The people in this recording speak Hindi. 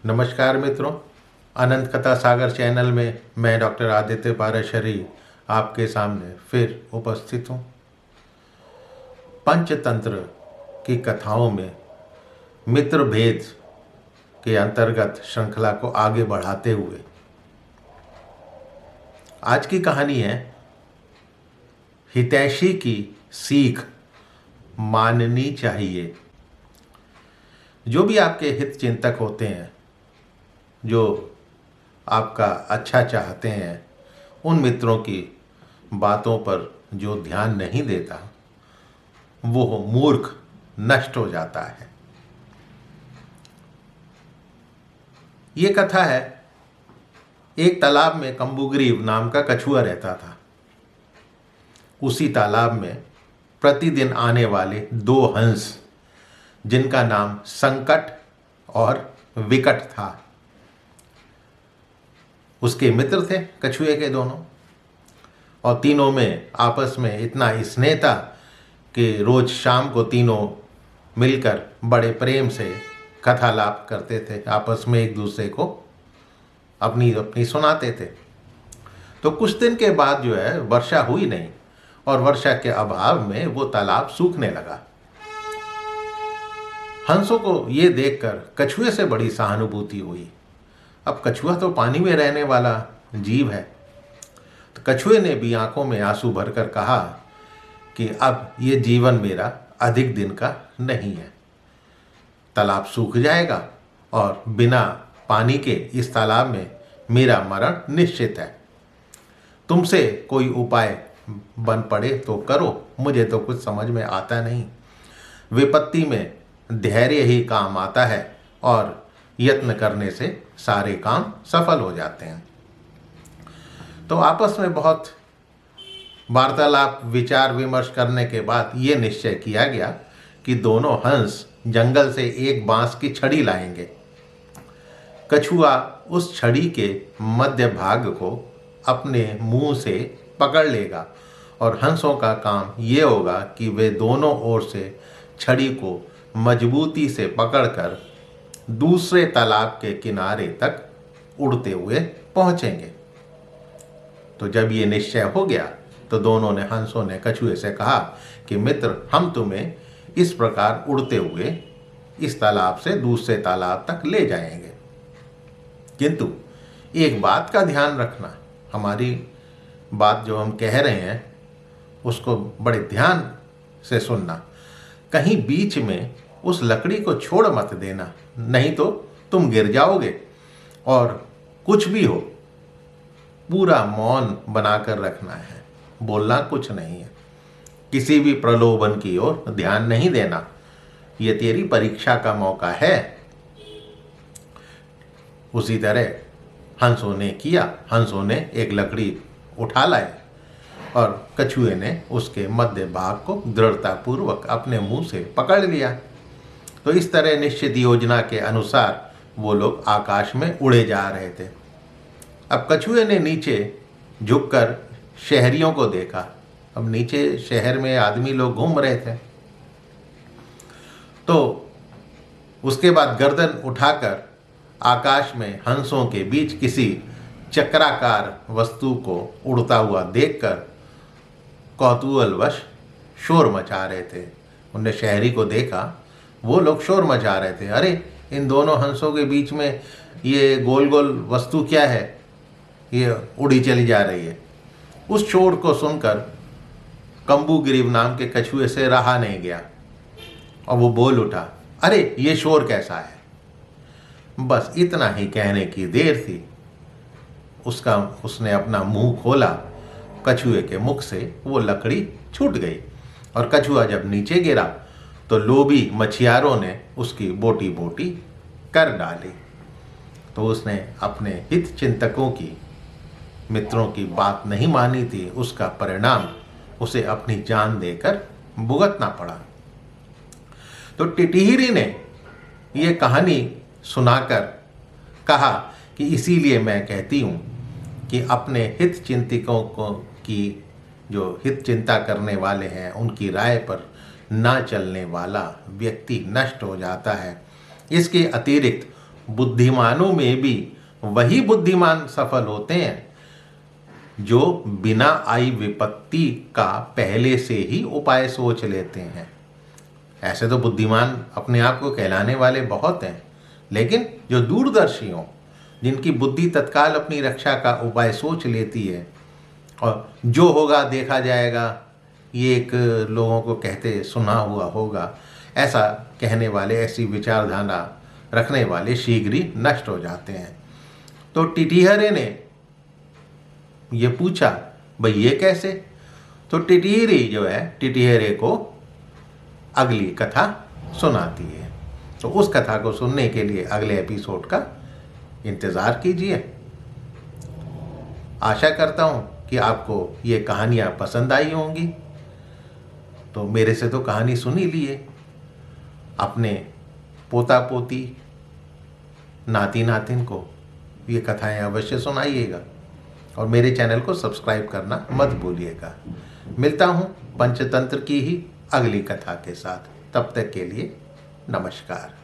नमस्कार मित्रों, अनंत कथा सागर चैनल में मैं डॉक्टर आदित्य पाराशरी आपके सामने फिर उपस्थित हूँ। पंचतंत्र की कथाओं में मित्र भेद के अंतर्गत श्रृंखला को आगे बढ़ाते हुए आज की कहानी है हितैषी की सीख माननी चाहिए। जो भी आपके हित चिंतक होते हैं, जो आपका अच्छा चाहते हैं, उन मित्रों की बातों पर जो ध्यान नहीं देता वो मूर्ख नष्ट हो जाता है। ये कथा है, एक तालाब में कंबुग्रीव नाम का कछुआ रहता था। उसी तालाब में प्रतिदिन आने वाले दो हंस, जिनका नाम संकट और विकट था, उसके मित्र थे कछुए के दोनों। और तीनों में आपस में इतना स्नेह था कि रोज शाम को तीनों मिलकर बड़े प्रेम से कथालाप करते थे, आपस में एक दूसरे को अपनी अपनी सुनाते थे। तो कुछ दिन के बाद जो है वर्षा हुई नहीं, और वर्षा के अभाव में वो तालाब सूखने लगा। हंसों को ये देखकर कछुए से बड़ी सहानुभूति हुई। अब कछुआ तो पानी में रहने वाला जीव है, तो कछुए ने भी आंखों में आंसू भरकर कहा कि अब ये जीवन मेरा अधिक दिन का नहीं है। तालाब सूख जाएगा और बिना पानी के इस तालाब में मेरा मरण निश्चित है। तुमसे कोई उपाय बन पड़े तो करो, मुझे तो कुछ समझ में आता नहीं। विपत्ति में धैर्य ही काम आता है और यत्न करने से सारे काम सफल हो जाते हैं। तो आपस में बहुत वार्तालाप विचार विमर्श करने के बाद ये निश्चय किया गया कि दोनों हंस जंगल से एक बांस की छड़ी लाएंगे। कछुआ उस छड़ी के मध्य भाग को अपने मुंह से पकड़ लेगा और हंसों का काम ये होगा कि वे दोनों ओर से छड़ी को मजबूती से पकड़कर दूसरे तालाब के किनारे तक उड़ते हुए पहुंचेंगे। तो जब ये निश्चय हो गया तो दोनों ने हंसों ने कछुए से कहा कि मित्र, हम तुम्हें इस प्रकार उड़ते हुए इस तालाब से दूसरे तालाब तक ले जाएंगे, किंतु एक बात का ध्यान रखना, हमारी बात जो हम कह रहे हैं उसको बड़े ध्यान से सुनना। कहीं बीच में उस लकड़ी को छोड़ मत देना, नहीं तो तुम गिर जाओगे। और कुछ भी हो, पूरा मौन बनाकर रखना है, बोलना कुछ नहीं है। किसी भी प्रलोभन की ओर ध्यान नहीं देना, ये तेरी परीक्षा का मौका है। उसी तरह हंसों ने किया। हंसों ने एक लकड़ी उठा लाए और कछुए ने उसके मध्य भाग को दृढ़तापूर्वक अपने मुंह से पकड़ लिया। तो इस तरह निश्चित योजना के अनुसार वो लोग आकाश में उड़े जा रहे थे। अब कछुए ने नीचे झुककर शहरियों को देखा। अब नीचे शहर में आदमी लोग घूम रहे थे। तो उसके बाद गर्दन उठाकर आकाश में हंसों के बीच किसी चक्राकार वस्तु को उड़ता हुआ देखकर कौतूहलवश शोर मचा रहे थे। उनने शहरी को देखा, वो लोग शोर मचा रहे थे, अरे इन दोनों हंसों के बीच में ये गोल गोल वस्तु क्या है, ये उड़ी चली जा रही है। उस शोर को सुनकर कंबुग्रीव नाम के कछुए से रहा नहीं गया और वो बोल उठा, अरे ये शोर कैसा है। बस इतना ही कहने की देर थी, उसने अपना मुंह खोला, कछुए के मुख से वो लकड़ी छूट गई और कछुआ जब नीचे गिरा तो लोभी मछियारों ने उसकी बोटी बोटी कर डाली। तो उसने अपने हित चिंतकों की, मित्रों की बात नहीं मानी थी, उसका परिणाम उसे अपनी जान देकर भुगतना पड़ा। तो टिटिहिरी ने ये कहानी सुनाकर कहा कि इसीलिए मैं कहती हूँ कि अपने हित चिंतकों को की जो हित चिंता करने वाले हैं उनकी राय पर ना चलने वाला व्यक्ति नष्ट हो जाता है। इसके अतिरिक्त बुद्धिमानों में भी वही बुद्धिमान सफल होते हैं जो बिना आई विपत्ति का पहले से ही उपाय सोच लेते हैं। ऐसे तो बुद्धिमान अपने आप को कहलाने वाले बहुत हैं, लेकिन जो दूरदर्शी हों, जिनकी बुद्धि तत्काल अपनी रक्षा का उपाय सोच लेती है और जो होगा देखा जाएगा, ये एक लोगों को कहते सुना हुआ होगा, ऐसा कहने वाले, ऐसी विचारधारा रखने वाले शीघ्र ही नष्ट हो जाते हैं। तो टिटिहरे ने ये पूछा, भाई ये कैसे? तो टिटिहरी जो है टिटिहरे को अगली कथा सुनाती है। तो उस कथा को सुनने के लिए अगले एपिसोड का इंतज़ार कीजिए। आशा करता हूँ कि आपको ये कहानियाँ पसंद आई होंगी। तो मेरे से तो कहानी सुन ही लिए, अपने पोता पोती, नाती नातिन को ये कथाएं अवश्य सुनाइएगा और मेरे चैनल को सब्सक्राइब करना मत भूलिएगा। मिलता हूँ पंचतंत्र की ही अगली कथा के साथ। तब तक के लिए नमस्कार।